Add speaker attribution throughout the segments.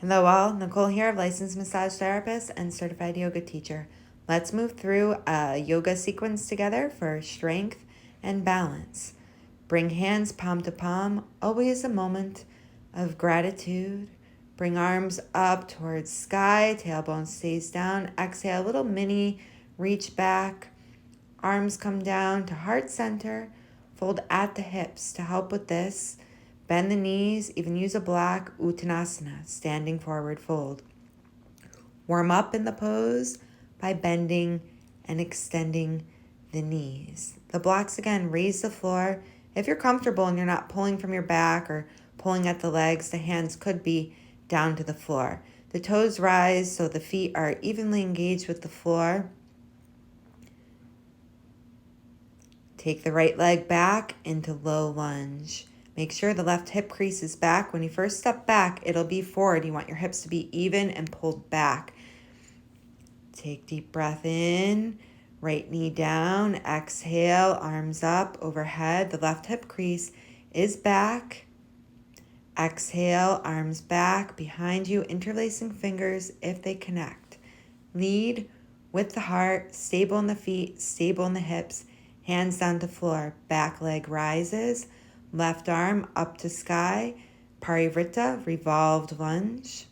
Speaker 1: Hello all, Nicole here, licensed massage therapist and certified yoga teacher. Let's move through a yoga sequence together for strength and balance. Bring hands palm to palm, always a moment of gratitude. Bring arms up towards sky, tailbone stays down. Exhale, little mini reach back. Arms come down to heart center. Fold at the hips to help with this. Bend the knees, even use a block, Uttanasana, standing forward fold. Warm up in the pose by bending and extending the knees. The blocks again, raise the floor. If you're comfortable and you're not pulling from your back or pulling at the legs, the hands could be down to the floor. The toes rise so the feet are evenly engaged with the floor. Take the right leg back into low lunge. Make sure the left hip crease is back. When you first step back, it'll be forward. You want your hips to be even and pulled back. Take deep breath in, right knee down, exhale, arms up, overhead. The left hip crease is back. Exhale, arms back, behind you, interlacing fingers if they connect. Lead with the heart, stable in the feet, stable in the hips, hands down to floor, back leg rises, left arm up to sky, Parivrtta, revolved lunge,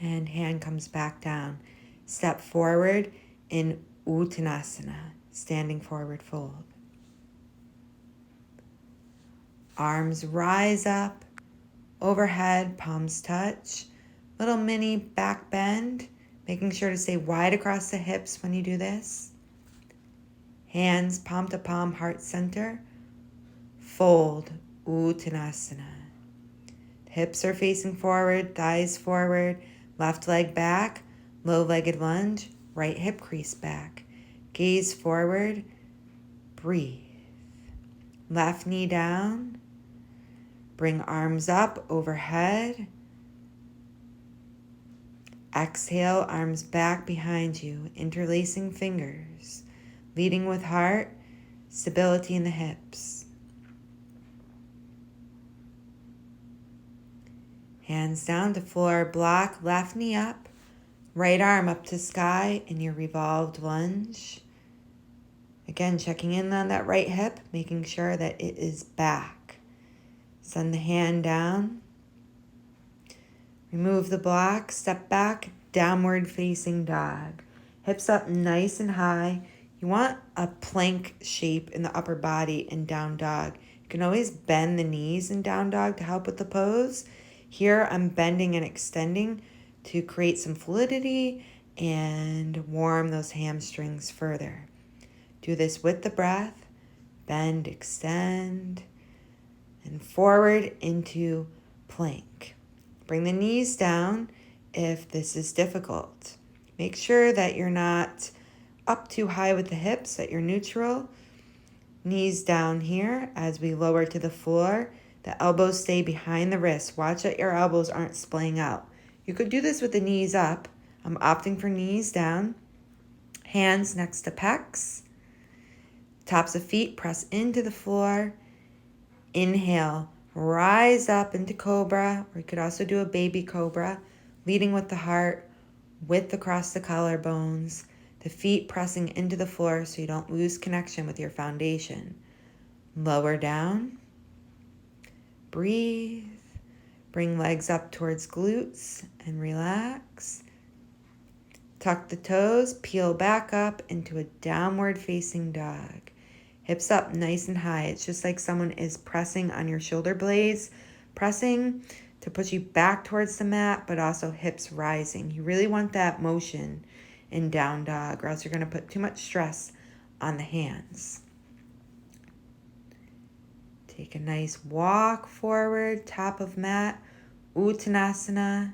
Speaker 1: and hand comes back down. Step forward in Uttanasana, standing forward fold. Arms rise up, overhead, palms touch, little mini back bend, making sure to stay wide across the hips when you do this. Hands palm to palm, heart center. Fold, Uttanasana. Hips are facing forward, thighs forward, left leg back, low-legged lunge, right hip crease back. Gaze forward, breathe. Left knee down. Bring arms up overhead. Exhale, arms back behind you, interlacing fingers. Leading with heart, stability in the hips. Hands down to floor, block, left knee up, right arm up to sky in your revolved lunge. Again, checking in on that right hip, making sure that it is back. Send the hand down. Remove the block, step back, downward facing dog. Hips up nice and high. You want a plank shape in the upper body in down dog. You can always bend the knees in down dog to help with the pose. Here I'm bending and extending to create some fluidity and warm those hamstrings further. Do this with the breath. Bend, extend, and forward into plank. Bring the knees down if this is difficult. Make sure that you're not up too high with the hips, that you're neutral. Knees down here as we lower to the floor. The elbows stay behind the wrists. Watch that your elbows aren't splaying out. You could do this with the knees up. I'm opting for knees down. Hands next to pecs. Tops of feet press into the floor. Inhale, rise up into cobra, or you could also do a baby cobra, leading with the heart, width across the collarbones, the feet pressing into the floor so you don't lose connection with your foundation. Lower down, breathe, bring legs up towards glutes and relax. Tuck the toes, peel back up into a downward facing dog. Hips up nice and high. It's just like someone is pressing on your shoulder blades, pressing to push you back towards the mat, but also hips rising. You really want that motion in down dog, or else you're going to put too much stress on the hands. Take a nice walk forward, top of mat, Uttanasana.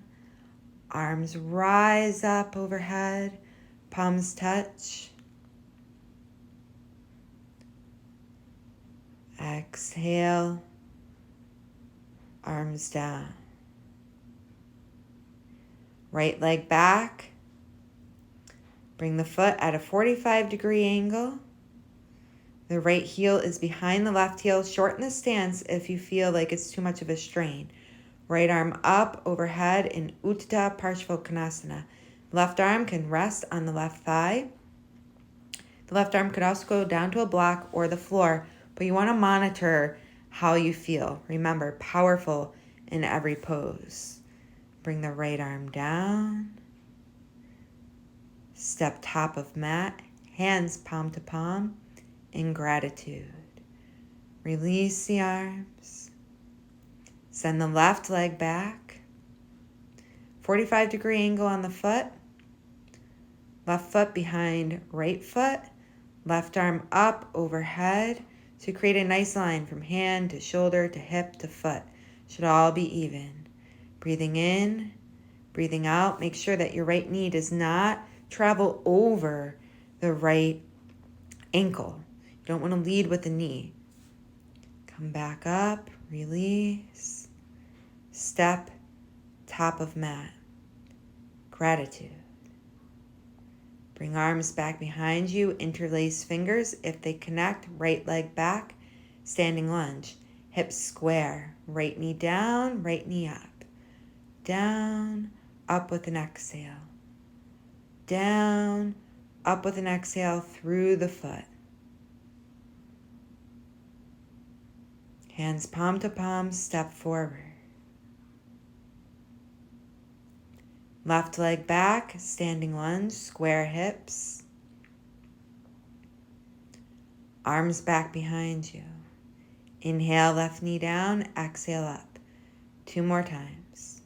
Speaker 1: Arms rise up overhead, palms touch. Exhale, arms down. Right leg back. Bring the foot at a 45-degree angle. The right heel is behind the left heel. Shorten the stance if you feel like it's too much of a strain. Right arm up overhead in Utthita Parshvottanasana. Left arm can rest on the left thigh. The left arm could also go down to a block or the floor, but you want to monitor how you feel. Remember, powerful in every pose. Bring the right arm down. Step top of mat, hands palm to palm in gratitude. Release the arms. Send the left leg back. 45-degree angle on the foot. Left foot behind right foot. Left arm up overhead to create a nice line from hand to shoulder to hip to foot. Should all be even. Breathing in, breathing out. Make sure that your right knee does not travel over the right ankle. You don't want to lead with the knee. Come back up, release. Step, top of mat. Gratitude. Bring arms back behind you, interlace fingers. If they connect, right leg back, standing lunge. Hips square, right knee down, right knee up. Down, up with an exhale. Down, up with an exhale through the foot. Hands palm to palm, step forward. Left leg back, standing lunge, square hips. Arms back behind you. Inhale, left knee down, exhale up. 2 more times.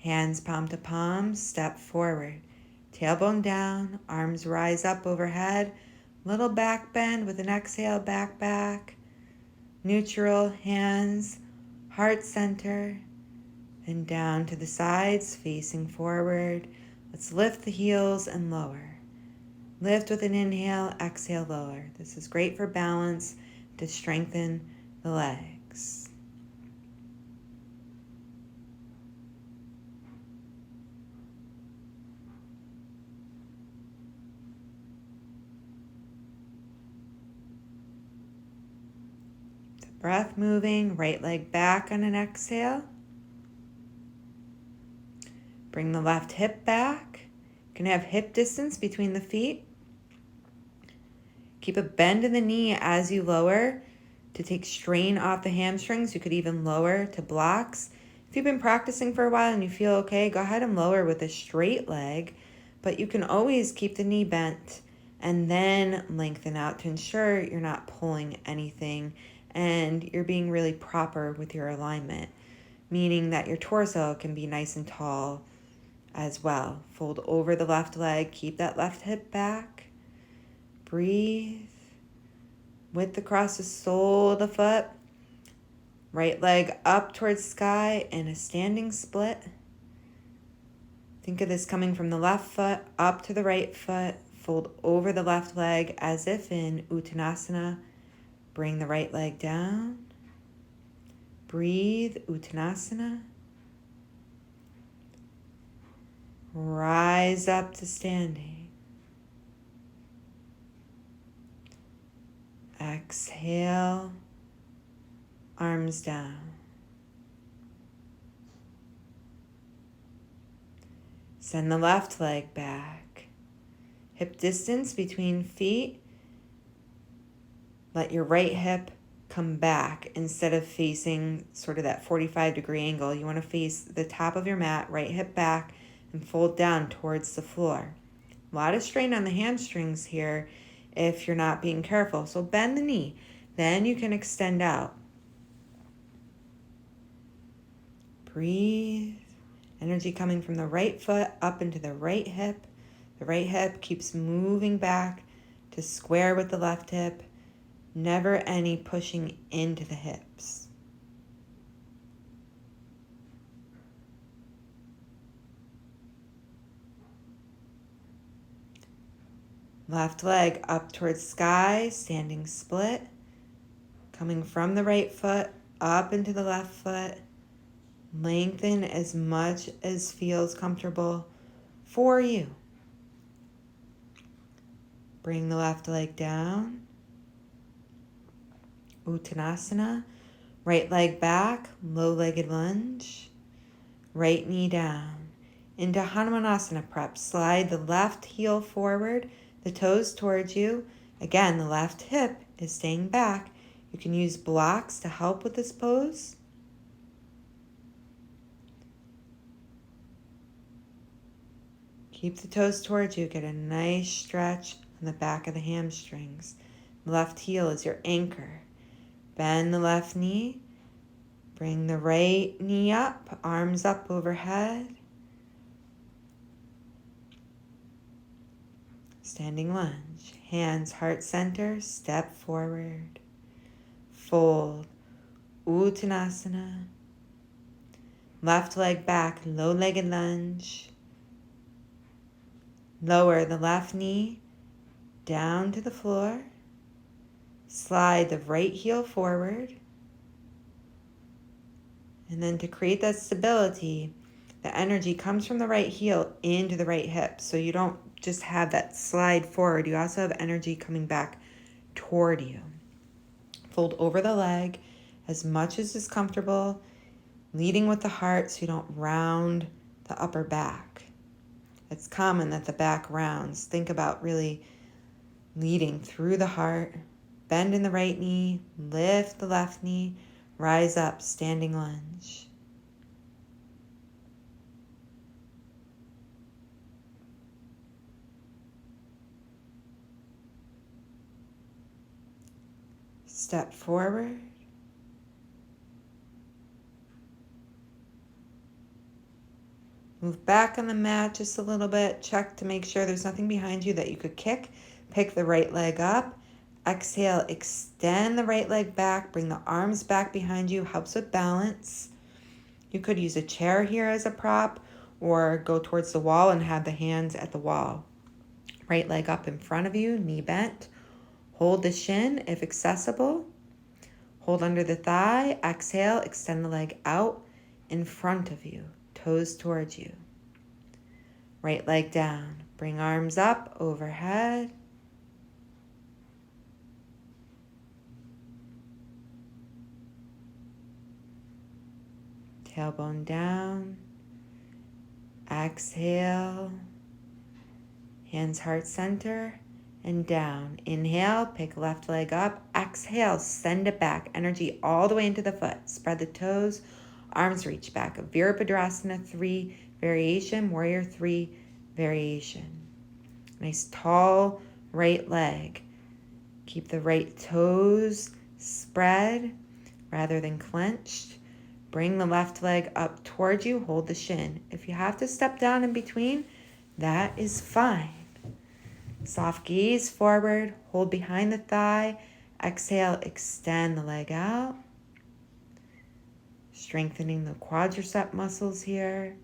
Speaker 1: Hands palm to palm, step forward. Tailbone down, arms rise up overhead. Little back bend with an exhale, back. Neutral, hands, heart center. Then down to the sides, facing forward. Let's lift the heels and lower. Lift with an inhale, exhale, lower. This is great for balance to strengthen the legs. Breath moving, right leg back on an exhale. Bring the left hip back. You can have hip distance between the feet. Keep a bend in the knee as you lower to take strain off the hamstrings. You could even lower to blocks. If you've been practicing for a while and you feel okay, go ahead and lower with a straight leg, but you can always keep the knee bent and then lengthen out to ensure you're not pulling anything and you're being really proper with your alignment, meaning that your torso can be nice and tall as well. Fold over the left leg, keep that left hip back. Breathe. Width across the sole of the foot. Right leg up towards sky in a standing split. Think of this coming from the left foot up to the right foot. Fold over the left leg as if in Uttanasana. Bring the right leg down. Breathe, Uttanasana. Rise up to standing. Exhale, arms down. Send the left leg back. Hip distance between feet. Let your right hip come back instead of facing sort of that 45-degree angle. You want to face the top of your mat, right hip back, and fold down towards the floor. A lot of strain on the hamstrings here if you're not being careful. So bend the knee. Then you can extend out. Breathe. Energy coming from the right foot up into the right hip. The right hip keeps moving back to square with the left hip. Never any pushing into the hips. Left leg up towards sky, standing split. Coming from the right foot up into the left foot. Lengthen as much as feels comfortable for you. Bring the left leg down. Uttanasana. Right leg back, low-legged lunge. Right knee down. Into Hanumanasana prep. Slide the left heel forward, the toes towards you. Again, the left hip is staying back. You can use blocks to help with this pose. Keep the toes towards you. Get a nice stretch on the back of the hamstrings. Left heel is your anchor. Bend the left knee. Bring the right knee up, arms up overhead. Standing lunge. Hands heart center, step forward. Fold. Uttanasana. Left leg back, low-legged lunge. Lower the left knee down to the floor. Slide the right heel forward. And then to create that stability, the energy comes from the right heel into the right hip. So you don't just have that slide forward. You also have energy coming back toward you. Fold over the leg as much as is comfortable, leading with the heart so you don't round the upper back. It's common that the back rounds. Think about really leading through the heart. Bend in the right knee, lift the left knee, rise up, standing lunge. Step forward. Move back on the mat just a little bit. Check to make sure there's nothing behind you that you could kick. Pick the right leg up. Exhale, extend the right leg back. Bring the arms back behind you. Helps with balance. You could use a chair here as a prop or go towards the wall and have the hands at the wall. Right leg up in front of you, knee bent. Hold the shin if accessible. Hold under the thigh. Exhale, extend the leg out in front of you. Toes towards you. Right leg down. Bring arms up overhead. Tailbone down. Exhale. Hands heart center and down. Inhale, pick left leg up. Exhale, send it back. Energy all the way into the foot. Spread the toes. Arms reach back. Virabhadrasana 3 variation. Warrior 3 variation. Nice tall right leg. Keep the right toes spread rather than clenched. Bring the left leg up towards you. Hold the shin. If you have to step down in between, that is fine. Soft gaze forward. Hold behind the thigh. Exhale, extend the leg out. Strengthening the quadricep muscles here.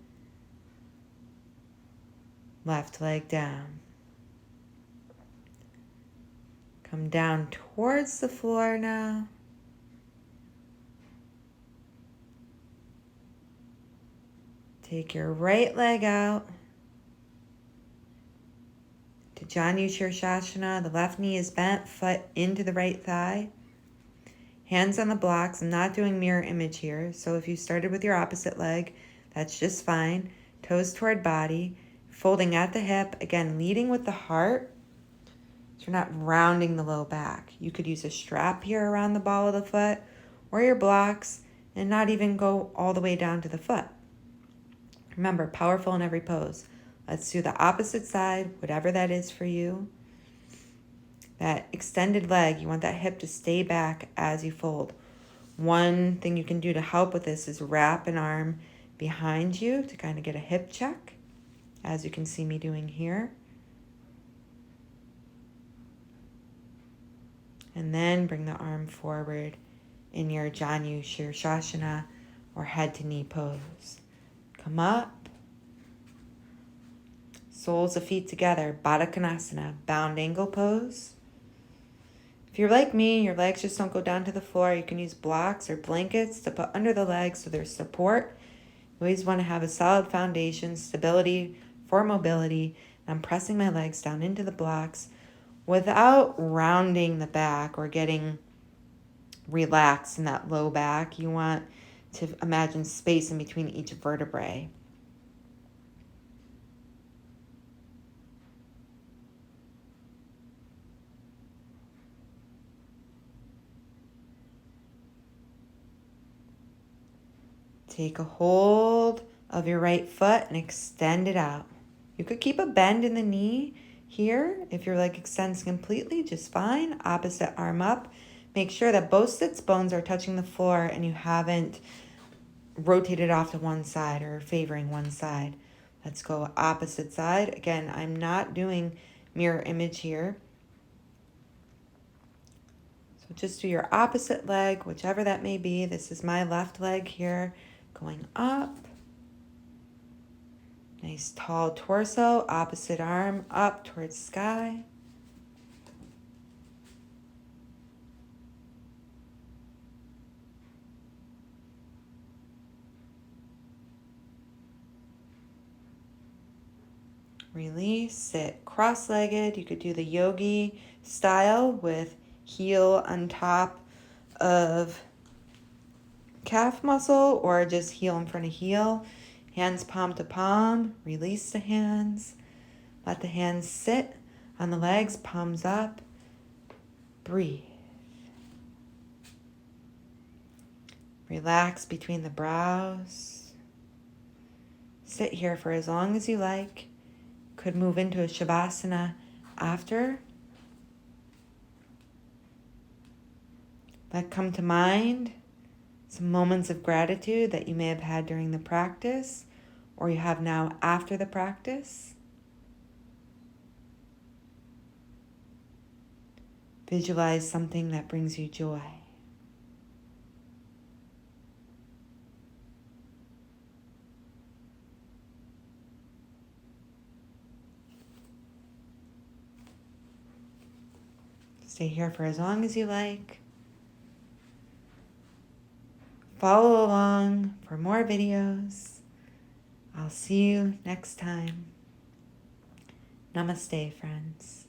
Speaker 1: Left leg down. Come down towards the floor now. Take your right leg out to Janu Shirshasana. The left knee is bent, foot into the right thigh. Hands on the blocks. I'm not doing mirror image here. So if you started with your opposite leg, that's just fine. Toes toward body. Folding at the hip. Again, leading with the heart. So you're not rounding the low back. You could use a strap here around the ball of the foot or your blocks and not even go all the way down to the foot. Remember, powerful in every pose. Let's do the opposite side, whatever that is for you. That extended leg, you want that hip to stay back as you fold. One thing you can do to help with this is wrap an arm behind you to kind of get a hip check, as you can see me doing here. And then bring the arm forward in your Janu Shirshasana or head to knee pose. Come up. Soles of feet together, Baddha Konasana, bound angle pose. If you're like me, your legs just don't go down to the floor, you can use blocks or blankets to put under the legs so there's support. You always want to have a solid foundation, stability for mobility. I'm pressing my legs down into the blocks without rounding the back or getting relaxed in that low back. You want to imagine space in between each vertebrae. Take a hold of your right foot and extend it out. You could keep a bend in the knee here. If your leg extends completely, just fine. Opposite arm up. Make sure that both sits bones are touching the floor and you haven't rotated off to one side or favoring one side. Let's go opposite side. Again, I'm not doing mirror image here. So just do your opposite leg, whichever that may be. This is my left leg here, going up. Nice tall torso, opposite arm up towards sky. Release, sit cross-legged. You could do the yogi style with heel on top of calf muscle or just heel in front of heel. Hands palm to palm. Release the hands. Let the hands sit on the legs, palms up. Breathe. Relax between the brows. Sit here for as long as you like. Could move into a Shavasana after. Let come to mind some moments of gratitude that you may have had during the practice or you have now after the practice. Visualize something that brings you joy. Stay here for as long as you like. Follow along for more videos. I'll see you next time. Namaste, friends.